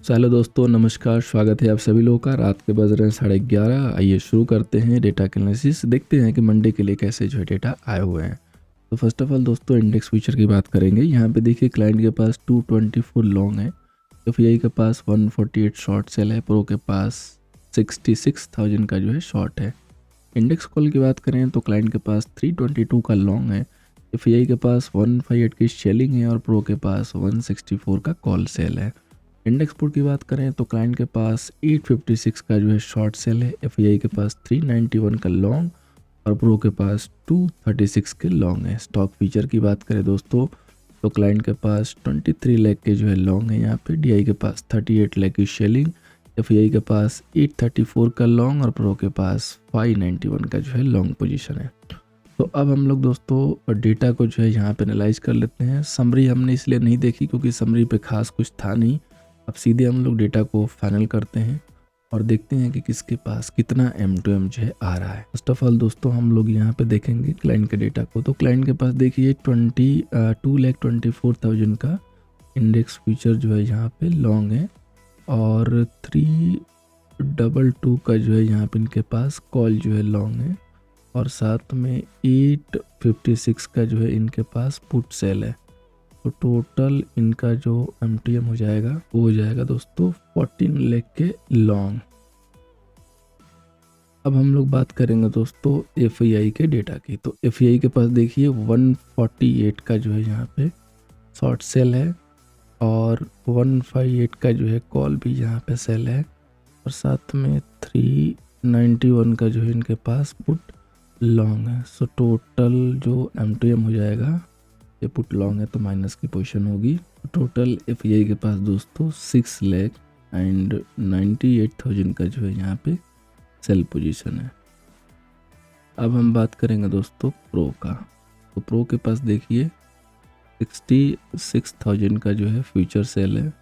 Hello दोस्तों, नमस्कार। स्वागत है आप सभी लोगों का। रात के बज रहे हैं 11:30। आइए शुरू करते हैं डेटा का एनालिसिस। देखते हैं कि मंडे के लिए कैसे जो है डेटा आए हुए हैं। तो फर्स्ट ऑफ ऑल दोस्तों, इंडेक्स फ्यूचर की बात करेंगे। यहाँ पे देखिए क्लाइंट के पास 224 लॉन्ग है, एफआईआई के पास 148 शॉर्ट सेल है, प्रो के पास 66,000 का जो है शॉर्ट है। इंडेक्स कॉल की बात करें तो क्लाइंट के पास 322 का लॉन्ग है, एफआईआई के पास 158 की शेलिंग है और प्रो के पास 164 का कॉल सेल है। इंडेक्स पुट की बात करें तो क्लाइंट के पास 856 का जो है शॉर्ट सेल है, एफआईआई के पास 391 का लॉन्ग और प्रो के पास 236 के लॉन्ग है। स्टॉक फीचर की बात करें दोस्तों तो क्लाइंट के पास 23 लाख के जो है लॉन्ग है, यहाँ पे डीआई के पास 38 लाख की शेलिंग, एफआईआई के पास 834 का लॉन्ग और प्रो के पास 591 का जो है लॉन्ग पोजीशन है। तो अब हम लोग दोस्तों डेटा को जो है यहाँ पे एनालाइज कर लेते हैं। समरी हमने इसलिए नहीं देखी क्योंकि समरी पे खास कुछ था नहीं। अब सीधे हम लोग डेटा को फाइनल करते हैं और देखते हैं कि किसके पास कितना M2M जो है आ रहा है। फर्स्ट ऑफ ऑल दोस्तों हम लोग यहाँ पे देखेंगे क्लाइंट के डेटा को। तो क्लाइंट के पास देखिए 2,24,000 का इंडेक्स फ्यूचर जो है यहाँ पे लॉन्ग है और 322 का जो है यहाँ पे इनके पास कॉल जो है लॉन्ग है और साथ में 856 का जो है इनके पास पुट सेल है। तो टोटल इनका जो MTM हो जाएगा वो हो जाएगा दोस्तों 14 लाख के लॉन्ग। अब हम लोग बात करेंगे दोस्तों एफआईआई के डेटा की। तो एफआईआई के पास देखिए 148 का जो है यहाँ पे शॉर्ट सेल है और 158 का जो है कॉल भी यहाँ पे सेल है और साथ में 391 का जो है इनके पास पुट लॉन्ग है। सो टोटल जो M2M हो जाएगा, ये पुट लॉन्ग है तो माइनस की पोजीशन होगी। टोटल एफआईआई के पास दोस्तों 6,98,000 का जो है यहाँ पे सेल पोजीशन है। अब हम बात करेंगे दोस्तों प्रो का। तो प्रो के पास देखिए 66,000 का जो है फ्यूचर सेल है,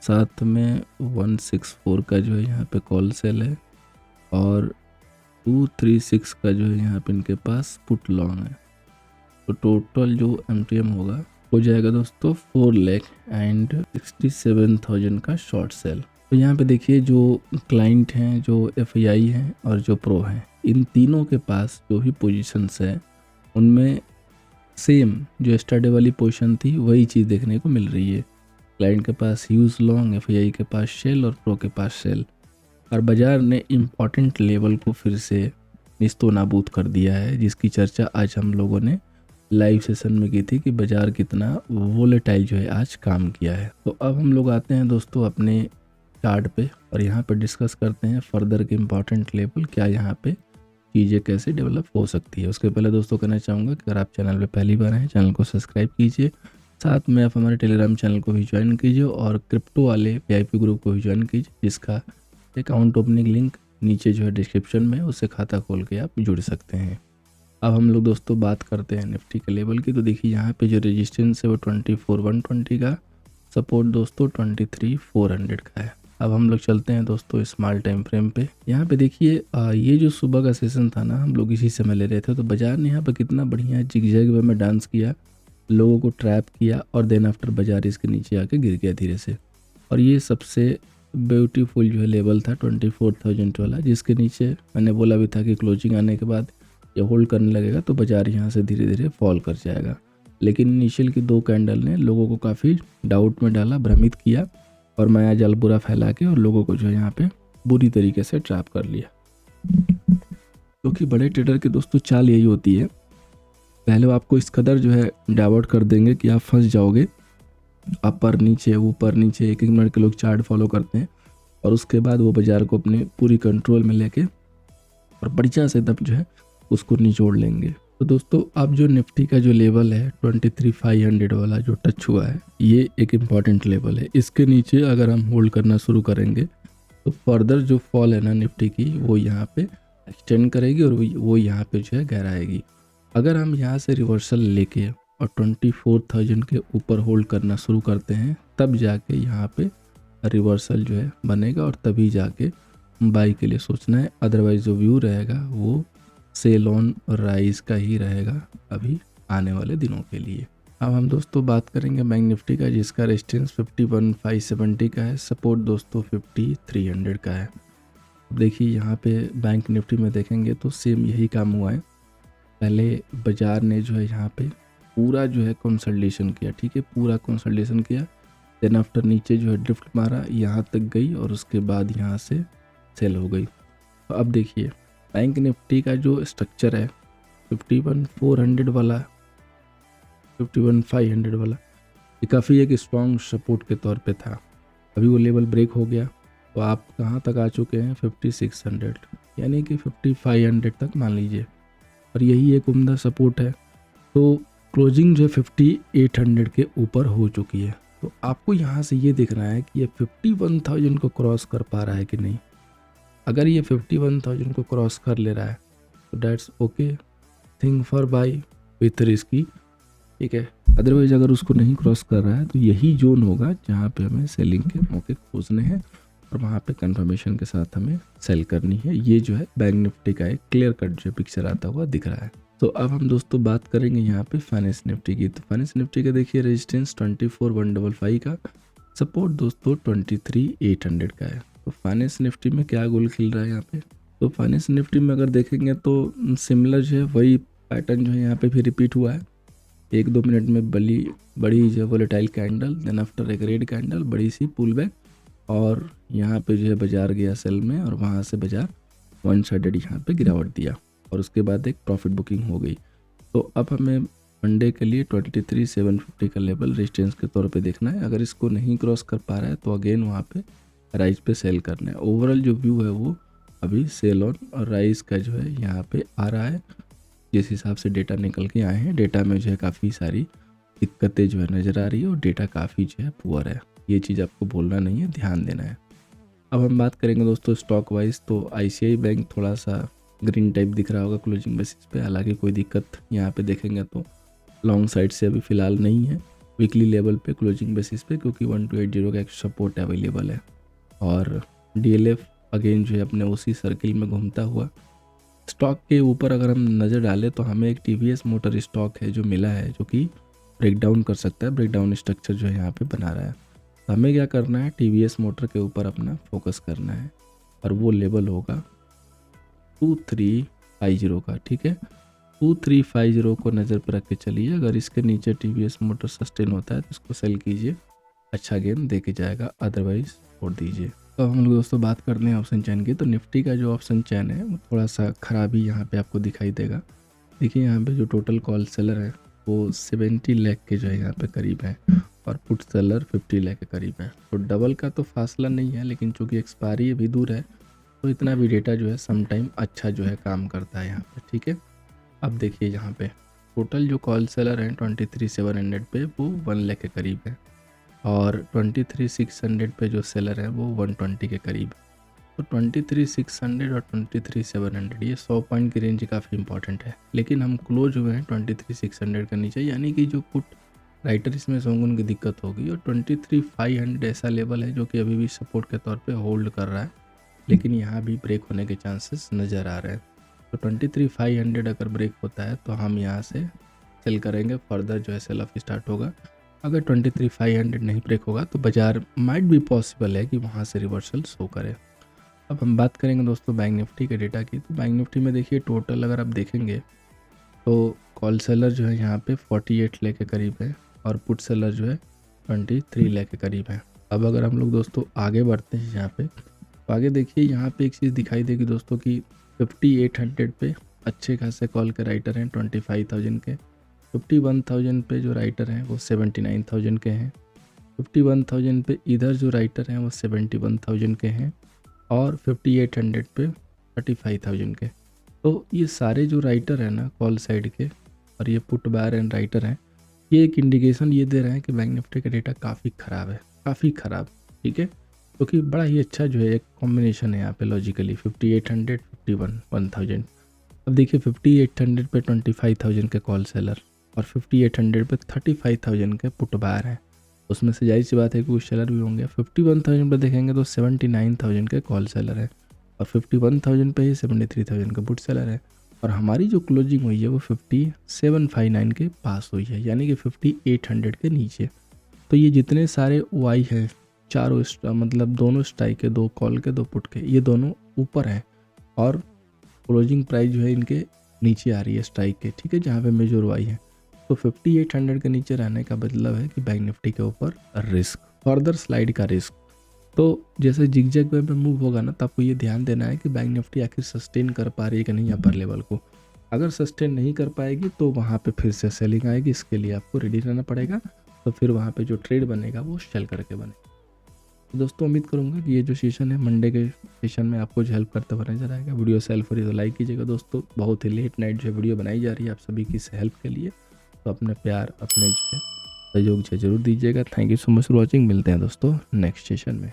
साथ में 164 का जो है यहाँ पे कॉल सेल है और 236 का जो है यहाँ पे इनके पास पुट लॉन्ग है। तो टोटल जो MTM होगा हो जाएगा दोस्तों 4,67,000 का शॉर्ट सेल। तो यहाँ पे देखिए जो क्लाइंट हैं, जो एफआईआई हैं और जो प्रो हैं, इन तीनों के पास जो भी पोजीशंस है उनमें सेम जो यस्टरडे वाली पोजीशन थी वही चीज़ देखने को मिल रही है। क्लाइंट के पास ह्यूज लॉन्ग, एफआईआई के पास शेल और प्रो के पास शेल। और बाजार ने इम्पॉर्टेंट लेवल को फिर से निस्तो नाबूद कर दिया है, जिसकी चर्चा आज हम लोगों ने लाइव सेशन में की थी कि बाजार कितना वोलेटाइल जो है आज काम किया है। तो अब हम लोग आते हैं दोस्तों अपने चार्ट पे और यहाँ पे डिस्कस करते हैं फर्दर के इम्पॉर्टेंट लेवल, क्या यहाँ पे चीज़ें कैसे डेवलप हो सकती है। उसके पहले दोस्तों कहना चाहूँगा कि अगर आप चैनल पे पहली बार हैं चैनल को सब्सक्राइब कीजिए, साथ में आप हमारे टेलीग्राम चैनल को भी ज्वाइन कीजिए और क्रिप्टो वाले VIP ग्रुप को भी ज्वाइन कीजिए, जिसका अकाउंट ओपनिंग लिंक नीचे जो है डिस्क्रिप्शन में, उससे खाता खोल के आप जुड़ सकते हैं। अब हम लोग दोस्तों बात करते हैं निफ्टी के लेवल की। तो देखिए यहाँ पे जो रेजिस्टेंस है वो 24,120 का, सपोर्ट दोस्तों 23,400 का है। अब हम लोग चलते हैं दोस्तों स्मॉल टाइम फ्रेम पे। यहाँ पे देखिए ये जो सुबह का सेशन था ना, हम लोग इसी समय ले रहे थे, तो बाजार ने यहाँ पे कितना बढ़िया जिगजैग वे में डांस किया, लोगों को ट्रैप किया और देन आफ्टर बाजार इसके नीचे आके गिर गया धीरे से। और ये सबसे ब्यूटीफुल जो है लेवल था 24,000 वाला, जिसके नीचे मैंने बोला भी था कि क्लोजिंग आने के बाद ये होल्ड करने लगेगा तो बाजार यहाँ से धीरे धीरे फॉल कर जाएगा। लेकिन इनिशियल की 2 कैंडल ने लोगों को काफ़ी डाउट में डाला, भ्रमित किया और माया जाल बुरा फैला के और लोगों को जो है यहाँ पे बुरी तरीके से ट्रैप कर लिया। क्योंकि बड़े ट्रेडर के दोस्तों चाल यही होती है, पहले वो आपको इस कदर जो है डाइवर्ट कर देंगे कि आप फंस जाओगे, अपर नीचे ऊपर नीचे 1-1 मिनट के लोग चार्ट फॉलो करते हैं और उसके बाद वो बाजार को अपने पूरी कंट्रोल में लेके और बढ़िया से तब जो है उसको निचोड़ लेंगे। तो दोस्तों अब जो निफ्टी का जो लेवल है 23,500 वाला जो टच हुआ है, ये एक इम्पॉर्टेंट लेवल है। इसके नीचे अगर हम होल्ड करना शुरू करेंगे तो फर्दर जो फॉल है ना निफ्टी की, वो यहाँ पे एक्सटेंड करेगी और वो यहाँ पे जो है गहराएगी। अगर हम यहाँ से रिवर्सल लेके और 24,000 के ऊपर होल्ड करना शुरू करते हैं, तब जाके यहाँ पे रिवर्सल जो है बनेगा और तभी जाके बाई के लिए सोचना है। अदरवाइज जो व्यू रहेगा वो सेल ऑन राइज का ही रहेगा अभी आने वाले दिनों के लिए। अब हम दोस्तों बात करेंगे बैंक निफ्टी का, जिसका रेजिस्टेंस 51,570 का है, सपोर्ट दोस्तों 5300 का है। देखिए यहाँ पे बैंक निफ्टी में देखेंगे तो सेम यही काम हुआ है। पहले बाजार ने जो है यहाँ पे पूरा जो है कंसोलिडेशन किया, ठीक है, पूरा कंसोलिडेशन किया। देन आफ्टर नीचे जो है ड्रिफ्ट मारा, यहाँ तक गई और उसके बाद यहाँ से सेल हो गई। तो अब देखिए बैंक निफ्टी का जो स्ट्रक्चर है 51,400 वाला, 51,500 वाला, ये काफ़ी एक स्ट्रॉन्ग सपोर्ट के तौर पे था। अभी वो लेवल ब्रेक हो गया तो आप कहाँ तक आ चुके हैं 5600, यानी कि 5500 तक मान लीजिए, और यही एक उम्दा सपोर्ट है। तो क्लोजिंग जो है 5800 के ऊपर हो चुकी है। तो आपको यहाँ से ये दिखना है कि ये 51,000 को क्रॉस कर पा रहा है कि नहीं। अगर ये 51,000 को क्रॉस कर ले रहा है तो that's okay, thing for by with risky, ठीक है। अदरवाइज अगर उसको नहीं क्रॉस कर रहा है तो यही जोन होगा जहाँ पे हमें सेलिंग के मौके खोजने हैं और वहाँ पे कंफर्मेशन के साथ हमें सेल करनी है। ये जो है बैंक निफ्टी का एक क्लियर कट जो पिक्चर आता हुआ दिख रहा है। तो अब हम दोस्तों बात करेंगे यहाँ पे फाइनेंस निफ्टी की। तो फाइनेंस निफ्टी का देखिए रेजिस्टेंस 24,155 का, सपोर्ट दोस्तों 23,800 का है। तो फाइनेंस निफ्टी में क्या गोल खिल रहा है यहाँ पे। तो फाइनेंस निफ्टी में अगर देखेंगे तो सिमिलर जो है वही पैटर्न जो है यहाँ पे भी रिपीट हुआ है। 1-2 मिनट में बड़ी जो वोलेटाइल कैंडल, देन आफ्टर एक रेड कैंडल, बड़ी सी पुल बैक, और यहाँ पे जो है बाजार गया सेल में और वहाँ से बाजार वन साइडेड यहाँ पे गिरावट दिया और उसके बाद एक प्रॉफिट बुकिंग हो गई। तो अब हमें मंडे के लिए 23,750 का लेवल रेजिस्टेंस के तौर पे देखना है। अगर इसको नहीं क्रॉस कर पा रहा है तो अगेन वहाँ पे राइज पे सेल करना है। ओवरऑल जो व्यू है वो अभी सेल ऑन और राइज का जो है यहाँ पे आ रहा है। जिस हिसाब से डेटा निकल के आए हैं, डेटा में जो है काफ़ी सारी दिक्कतें जो है नज़र आ रही है और डेटा काफ़ी जो है पुअर है। ये चीज़ आपको बोलना नहीं है, ध्यान देना है। अब हम बात करेंगे दोस्तों स्टॉक वाइज। तो ICICI बैंक थोड़ा सा ग्रीन टाइप दिख रहा होगा क्लोजिंग बेसिस पे, हालांकि कोई दिक्कत यहाँ पे देखेंगे तो लॉन्ग साइड से अभी फ़िलहाल नहीं है। वीकली लेवल पे क्लोजिंग बेसिस पे, क्योंकि 1280 का एक सपोर्ट अवेलेबल है। और DLF अगेन जो है अपने उसी सर्किल में घूमता हुआ। स्टॉक के ऊपर अगर हम नज़र डालें तो हमें एक TVS मोटर स्टॉक है जो मिला है, जो कि ब्रेकडाउन कर सकता है। ब्रेकडाउन स्ट्रक्चर जो है यहाँ पे बना रहा है। तो हमें क्या करना है, TVS मोटर के ऊपर अपना फोकस करना है और वो लेवल होगा 2350 का, ठीक है। 2350 को नज़र पर रख के चलिए। अगर इसके नीचे TVS मोटर सस्टेन होता है तो इसको सेल कीजिए, अच्छा गेन दे के जाएगा, अदरवाइज छोड़ दीजिए। तो हम लोग दोस्तों बात करते हैं ऑप्शन चैन की। तो निफ्टी का जो ऑप्शन चैन है वो थोड़ा सा खराबी यहाँ पे आपको दिखाई देगा। देखिए यहाँ पे जो टोटल कॉल सेलर है वो 70 लाख के जो है यहाँ पे करीब है और पुट सेलर 50 लाख के करीब है। तो डबल का तो फासला नहीं है, लेकिन चूँकि एक्सपायरी अभी दूर है तो इतना भी डेटा जो है समटाइम अच्छा जो है काम करता है यहाँ पे, ठीक है। अब देखिए यहाँ पे टोटल जो कॉल सेलर हैं 23,700 पे वो 1 लाख के करीब है और 23,600 पे जो सेलर है वो 120 के करीब। तो 23,600 और 23,700 ये 100 पॉइंट की रेंज काफ़ी इंपॉर्टेंट है। लेकिन हम क्लोज हुए हैं 23,600 के नीचे, यानी कि जो पुट राइटर इसमें होंगे उनकी दिक्कत होगी। और 23,500 ऐसा लेवल है जो कि अभी भी सपोर्ट के तौर पे होल्ड कर रहा है, लेकिन यहाँ भी ब्रेक होने के चांसेस नज़र आ रहे हैं। तो 23,500 अगर ब्रेक होता है तो हम यहाँ से सेल करेंगे, फर्दर जो है सेल ऑफ स्टार्ट होगा। अगर 23,500 नहीं ब्रेक होगा तो बाजार माइट भी पॉसिबल है कि वहाँ से रिवर्सल शो करे। अब हम बात करेंगे दोस्तों बैंक निफ्टी के डेटा की। तो बैंक निफ्टी में देखिए टोटल अगर आप देखेंगे तो कॉल सेलर जो है यहाँ पे 48 लाख के करीब है और पुट सेलर जो है 23 लाख के करीब है। अब अगर हम लोग दोस्तों आगे बढ़ते हैं यहाँ पे, तो आगे देखिए यहाँ पे एक चीज़ दिखाई देगी दोस्तों की 5800 पे अच्छे खासे कॉल के राइटर हैं 25,000 के। 51,000 पे जो राइटर हैं वो 79,000 के हैं। 51,000 पे इधर जो राइटर हैं वो 71,000 के हैं और 5800 पे 35,000 के। तो ये सारे जो राइटर हैं ना कॉल साइड के और ये पुट बायर एंड राइटर हैं, ये एक इंडिकेशन ये दे रहे हैं कि बैंक निफ्टी का डेटा काफ़ी ख़राब है, काफ़ी ख़राब, ठीक है। क्योंकि बड़ा ही अच्छा जो है एक कॉम्बिनेशन है यहाँ पे लॉजिकली 5800 51 1000। अब देखिए 5800 पे 25,000 के कॉल सेलर और 5800 पे 35,000 के पुट बायर हैं। उसमें से जाहिर सी बात है कि कुछ सेलर भी होंगे। 51,000 पे देखेंगे तो 79,000 के कॉल सेलर हैं और 51,000 पे ही 73,000 के पुट सेलर है। और हमारी जो क्लोजिंग हुई है वो 5759 के पास हुई है, यानी कि 5800 के नीचे। तो ये जितने सारे वाई हैं, चारों मतलब दोनों स्ट्राइक के, 2 कॉल के 2 पुट के, ये दोनों ऊपर हैं और क्लोजिंग प्राइस जो है इनके नीचे आ रही है स्ट्राइक के, ठीक है, जहाँ पे मेजर वाई है। तो 5800 के नीचे रहने का मतलब है कि बैंक निफ्टी के ऊपर रिस्क, फर्दर स्लाइड का रिस्क। तो जैसे जिगजैग वे में मूव होगा ना, तो आपको ये ध्यान देना है कि बैंक निफ्टी आखिर सस्टेन कर पा रही है कि नहीं अपर लेवल को। अगर सस्टेन नहीं कर पाएगी तो वहाँ पे फिर से सेलिंग आएगी, इसके लिए आपको रेडी रहना पड़ेगा। तो फिर वहाँ पे जो ट्रेड बनेगा वो सेल करके बनेगा। तो दोस्तों उम्मीद करूँगा कि ये जो सेशन है मंडे के सेशन में आपको जो हेल्प करते हुए नजर आएगा। वीडियो से हेल्प हो रही है तो लाइक कीजिएगा दोस्तों। बहुत ही लेट नाइट जो वीडियो बनाई जा रही है आप सभी की हेल्प के लिए, तो अपने प्यार, अपने जो है सहयोग जो जरूर दीजिएगा। Thank you so much for watching. मिलते हैं दोस्तों नेक्स्ट सेशन में।